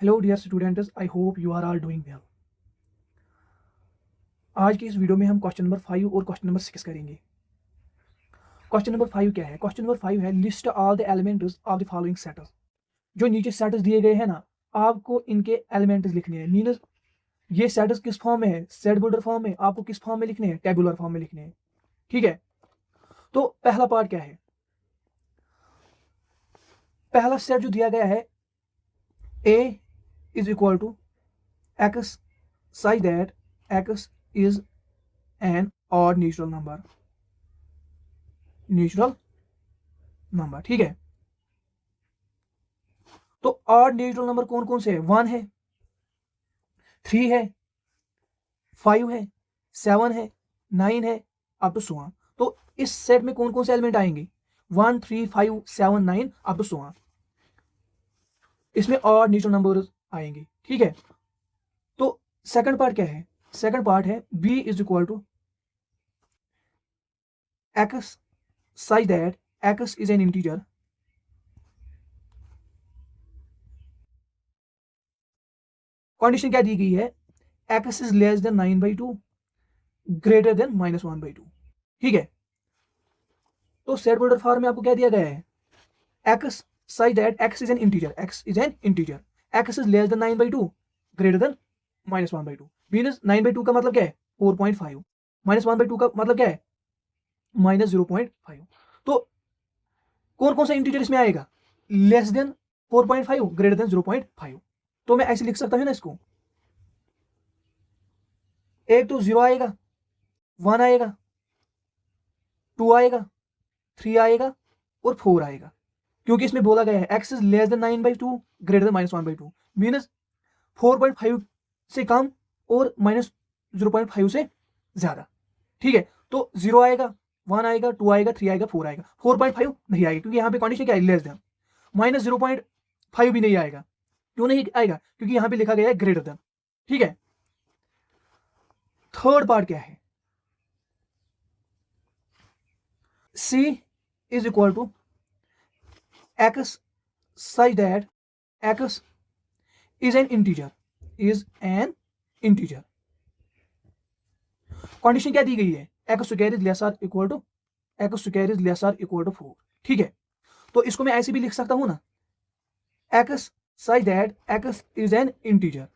Hello dear students, I hope you are all doing well. आज की इस video में हम क्वेश्चन नंबर 5 और क्वेश्चन नंबर 6 करेंगे। क्वेश्चन नंबर 5 क्या है? क्वेश्चन नंबर 5 है list all the elements of the following sets. जो नीचे सेट्स दिए गए हैं ना, आपको इनके एलिमेंट्स लिखने हैं। मीनस ये सेट्स किस फॉर्म में है? सेट बिल्डर फॉर्म में। आपको किस फॉर्म में लिखने हैं? टेबुलर फॉर्म में लिखने हैं। ठीक है, तो पहला पार्ट क्या है? पहला सेट जो दिया गया है, A is equal to x such that x is an odd natural number। ठीक है, तो ऑड नेचुरल नंबर कौन कौन से है? 1 है, 3 है, 5 है, 7 है, 9 है, अप टू 16। तो इस सेट में कौन कौन से एलिमेंट आएंगे? 1, 3, 5, 7, 9 अप टू 16। इसमें ऑड नेचुरल नंबर आएंगे। ठीक है, तो सेकंड पार्ट क्या है? सेकंड पार्ट है b is equal to x such that x is an integer condition क्या दी गई है? x is less than 9/2 greater than -1/2। ठीक है, तो सेट बिल्डर फॉर्म में आपको क्या दिया गया है? x such that x is an integer, x is less than 9/2 greater than -1/2। मीनस 9/2 का मतलब क्या है? 4.5। -1/2 का मतलब क्या है? -0.5। तो कौन कौन सा इंटीजर इसमें आएगा? Less than 4.5 greater than 0.5। तो मैं ऐसे लिख सकता हूं ना इसको। एक तो 0 आएगा, 1 आएगा, 2 आएगा, 3 आएगा और 4 आएगा। क्योंकि इसमें बोला गया है x is less than 9/2 greater than -1/2। मीनस 4.5 से कम और -0.5 से ज्यादा। ठीक है, तो 0 आएगा, 1 आएगा, 2 आएगा, 3 आएगा, 4 आएगा। 4.5 नहीं आएगा क्योंकि यहाँ पे कंडीशन क्या है? Less than. -0.5 भी नहीं आएगा। क्यों नहीं आएगा? क्योंकि यहाँ पे लिखा गया है ग्रेटर देन। ठीक है, थर्ड पार्ट क्या है? c is equal to x such that x is an integer, condition क्या दी गई है? x square is less or equal to 4। ठीक है, तो इसको मैं ऐसे भी लिख सकता हूं ना, x such that x is an integer,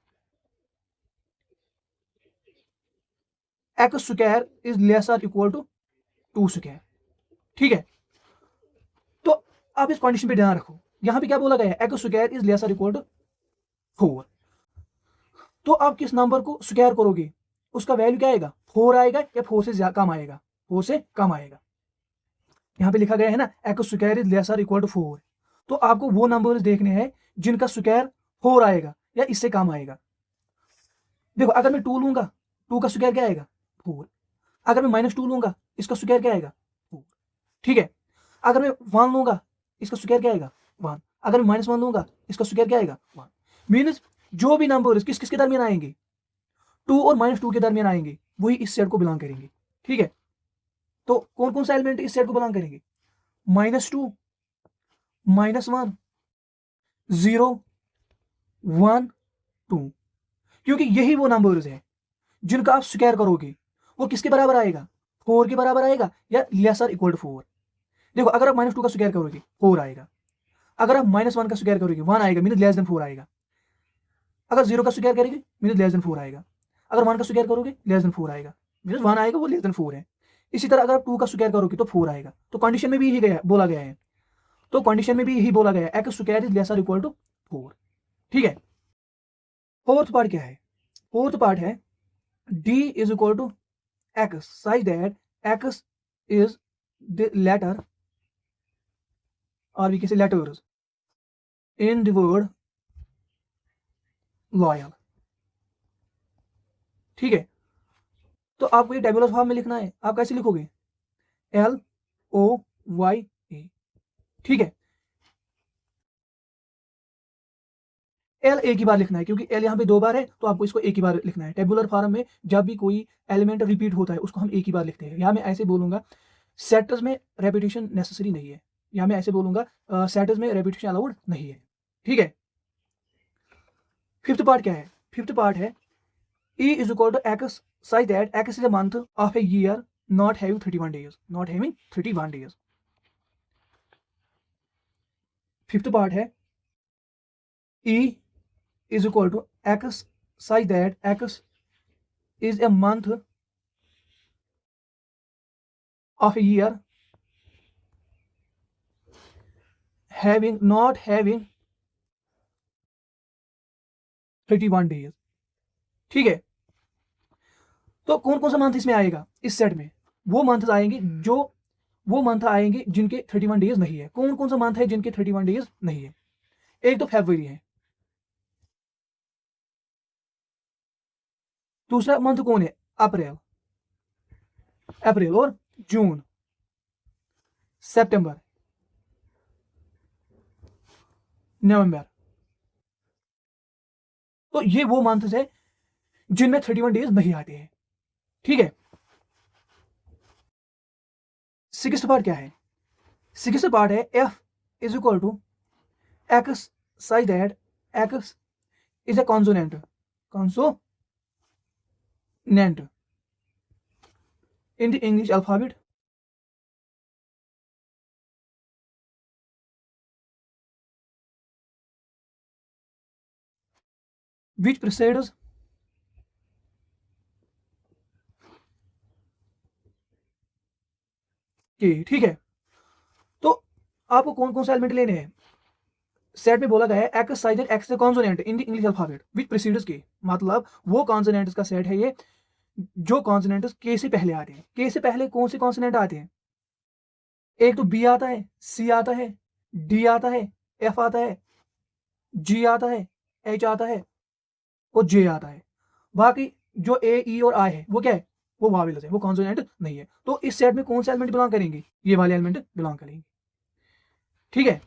x square is less or equal to 2 square. ठीक है, तो आप इस कंडीशन पे ध्यान रखो। यहां पे क्या बोला गया है? x square is less or equal to 4। तो आप किस नंबर को स्क्वायर करोगे, उसका वैल्यू क्या आएगा? 4 आएगा या 4 से कम आएगा? 4 से कम आएगा। यहाँ पे लिखा गया है ना, x square is less or equal to 4। तो आपको वो नंबर्स देखने हैं जिनका स्क्वायर 4 आएगा या इससे कम आएगा। देखो, अगर मैं 2 लूंगा, 2 का स्क्वायर क्या आएगा? 4। अगर मैं -2 लूंगा, इसका स्क्वायर क्या आएगा? 4। ठीक है, अगर मैं 1 लूंगा, इसका स्क्वायर क्या आएगा? 1। अगर मैं -1 लूंगा, इसका स्क्वायर क्या आएगा? 1। मीन्स जो भी नंबर किस किसके दरमियान आएंगे? 2 और -2 के दरमियान आएंगे, वही इस सेट को बिलोंग करेंगे। ठीक है, तो कौन कौन सा एलिमेंट इस सेट को बिलोंग करेंगे? -2, -1, 0, 1, 2। क्योंकि यही वो नंबर्स है जिनका आप स्क्वायर करोगे, वो किसके बराबर आएगा? 4 के बराबर आएगा या लेसर इक्वल टू 4। देखो, अगर आप -2 का स्क्वायर करोगे 4 आएगा। अगर आप -1 का स्क्वायर करोगे 1 आएगा, मीन लेस देन 4 आएगा। अगर 0 का स्क्वायर करोगे मीन लेस देन 4 आएगा। अगर 1 का स्क्वायर करोगे लेस देन 4 आएगा, मीन 1 आएगा, वो लेस देन 4 है। इसी तरह अगर आप 2 का स्क्वायर करोगे तो 4 आएगा। तो कंडीशन में भी यही बोला गया है। तो कंडीशन में भी यही बोला गया है, x square is lesser equal to 4। ठीक है, फोर्थ पार्ट क्या है? फोर्थ पार्ट है d is equal to x such that x is the letter, और भी किसी letters in the word loyal. ठीक है, तो आपको ये टेबुलर फॉर्म में लिखना है। आप कैसे लिखोगे? LOYA। ठीक है, एल एक ही बार लिखना है क्योंकि एल यहाँ पे 2 बार है, तो आपको इसको एक ही बार लिखना है। टेबुलर फॉर्म में जब भी कोई एलिमेंट रिपीट होता है उसको हम एक ही बार लिखते हैं। यहाँ मैं ऐसे बोलूंगा, सेटर्स में रेपिटेशन नेसेसरी नहीं है। यहाँ मैं ऐसे बोलूंगा, सेटर्स में रेपिटेशन अलाउड नहीं है। ठीक है, फिफ्थ पार्ट क्या है? फिफ्थ पार्ट है E is equal to x such that x is a month of a year not having 31 days. Not having 31 days. Fifth part है E is equal to x such that x is a month of a year not having 31 days. ठीक है, तो कौन कौन सा month इसमें आएगा इस सेट में? वो मंथ आएंगे जिनके 31 डेज नहीं है। कौन कौन सा मंथ है जिनके 31 डेज नहीं है? एक तो फरवरी है, दूसरा मंथ कौन है? अप्रैल और जून, सितंबर, नवंबर। तो ये वो मंथ है जिनमें 31 डेज नहीं आते हैं। ठीक है, सिक्स्थ पार्ट क्या है? सिक्स्थ पार्ट है F is equal to x such that x is a consonant in the English alphabet which precedes K। ठीक है, तो आपको कौन कौन सा एलिमेंट लेने हैं? सेट में बोला गया है x size x consonant in the English alphabet which precedes के, मतलब वो कॉन्सोनेंट्स का सेट है ये जो कॉन्सोनेंट्स के से पहले आते हैं। के से पहले कौन से कॉन्सोनेंट आते हैं? एक तो बी आता है, सी आता है, डी आता है, एफ आता है, जी आता है, एच आता है और जे आता है। बाकी जो ए, ई और आई है वो क्या है? वो वावेल्स है, वो कॉन्सोनेंट नहीं है। तो इस सेट में कौन से एलिमेंट बिलोंग करेंगे? ये वाले एलिमेंट बिलोंग करेंगे। ठीक है,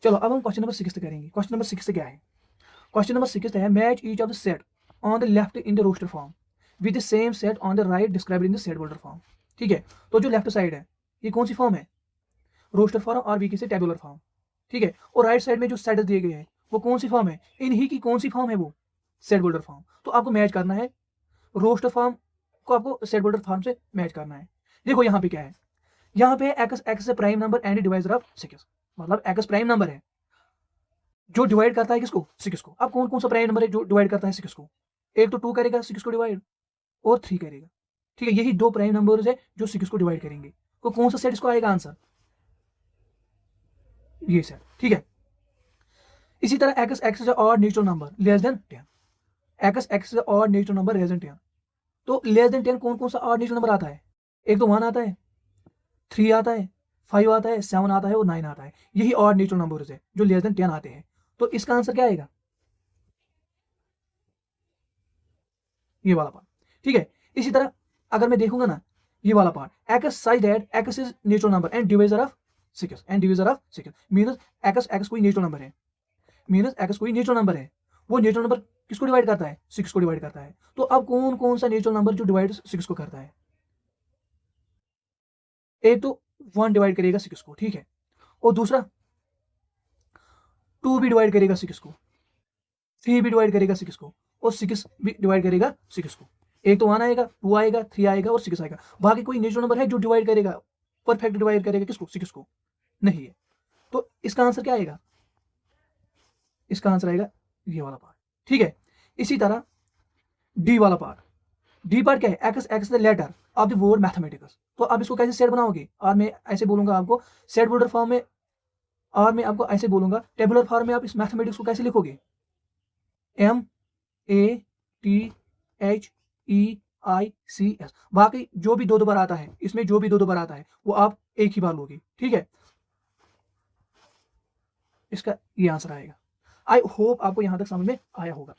चलो अब हम क्वेश्चन नंबर 6 करेंगे। क्वेश्चन नंबर 6 क्या है? क्वेश्चन नंबर 6 है match each of the set on the left in the roster form with the same set on the right described in the set holder form. ठीक है, तो जो left side है ये कौन सी फॉर्म है? रोस्टर फॉर्म और वीके से टेबुलर फॉर्म। ठीक है, और राइट साइड में जो सेट दिए गए हैं वो कौन सी फॉर्म है? इन्हीं की कौन सी फॉर्म है? वो सेट होल्डर फॉर्म। तो आपको मैच करना है रोस्टर फॉर्म को, आपको सेट होल्डर फॉर्म से मैच करना है। देखो यहाँ पे क्या है, यहाँ पे एक्स से prime number and divisor of 6, मतलब एक्स प्राइम नंबर है जो डिवाइड करता है किसको? 6 को। अब कौन कौन सा प्राइम नंबर है जो डिवाइड करता है 6 को? एक तो 2 करेगा 6 को डिवाइड और 3 करेगा। ठीक है, यही दो प्राइम नंबर्स है जो 6 को डिवाइड करेंगे। तो कौन सा सेट इसको आएगा आंसर? ये सेट। ठीक है, इसी तरह x is odd natural number less than 10, x is odd natural number less than 10। तो लेस देन 10 कौन कौन सा ऑड नेचुरल नंबर आता है? एक तो 1 आता है, 3 आता है, 5 आता है, 7 आता है और 9 आता है। यही ऑड नेचुरल नंबर्स है जो लेस देन 10 आते हैं। तो इसका आंसर क्या आएगा? ये वाला पार्ट। ठीक है, इसी तरह अगर मैं देखूंगा ना ये वाला part x size that x is natural number and divisor of 6 means x कोई नेचुरल नंबर है, मींस एक्स कोई नेचुरल नंबर है। वो नेचुरल नंबर किसको डिवाइड करता है? 6 को डिवाइड करता है। तो अब कौन कौन सा नेचुरल नंबर जो डिवाइड 6 को करता है? एक तो 1 डिवाइड करेगा 6 को, ठीक है, और दूसरा 2 भी डिवाइड करेगा 6 को, 3 भी डिवाइड करेगा 6 को और 6 भी डिवाइड करेगा 6 को। एक तो 1 आएगा, 2 आएगा, 3 आएगा और 6 आएगा। बाकी कोई नेचुरल नंबर है जो डिवाइड करेगा, परफेक्ट डिवाइड करेगा किसको? 6 को नहीं है। तो इसका आंसर क्या आएगा? इसका आंसर आएगा ये वाला पार्ट। ठीक है, इसी तरह डी वाला पार्ट। डी पार्ट क्या है? X the letter of the word mathematics. तो आप इसको कैसे सेट बनाओगे? और मैं ऐसे बोलूंगा आपको सेट होल्डर फॉर्म में, और मैं आपको ऐसे बोलूंगा टेबुलर फॉर्म में आप इस मैथमेटिक्स को कैसे लिखोगे? MATHEICS। बाकी जो भी दो बार आता है, इसमें जो भी दो बार आता है वो आप एक ही बार लोगे। ठीक है, इसका ये आंसर आएगा। आई होप आपको यहां तक समझ में आया होगा।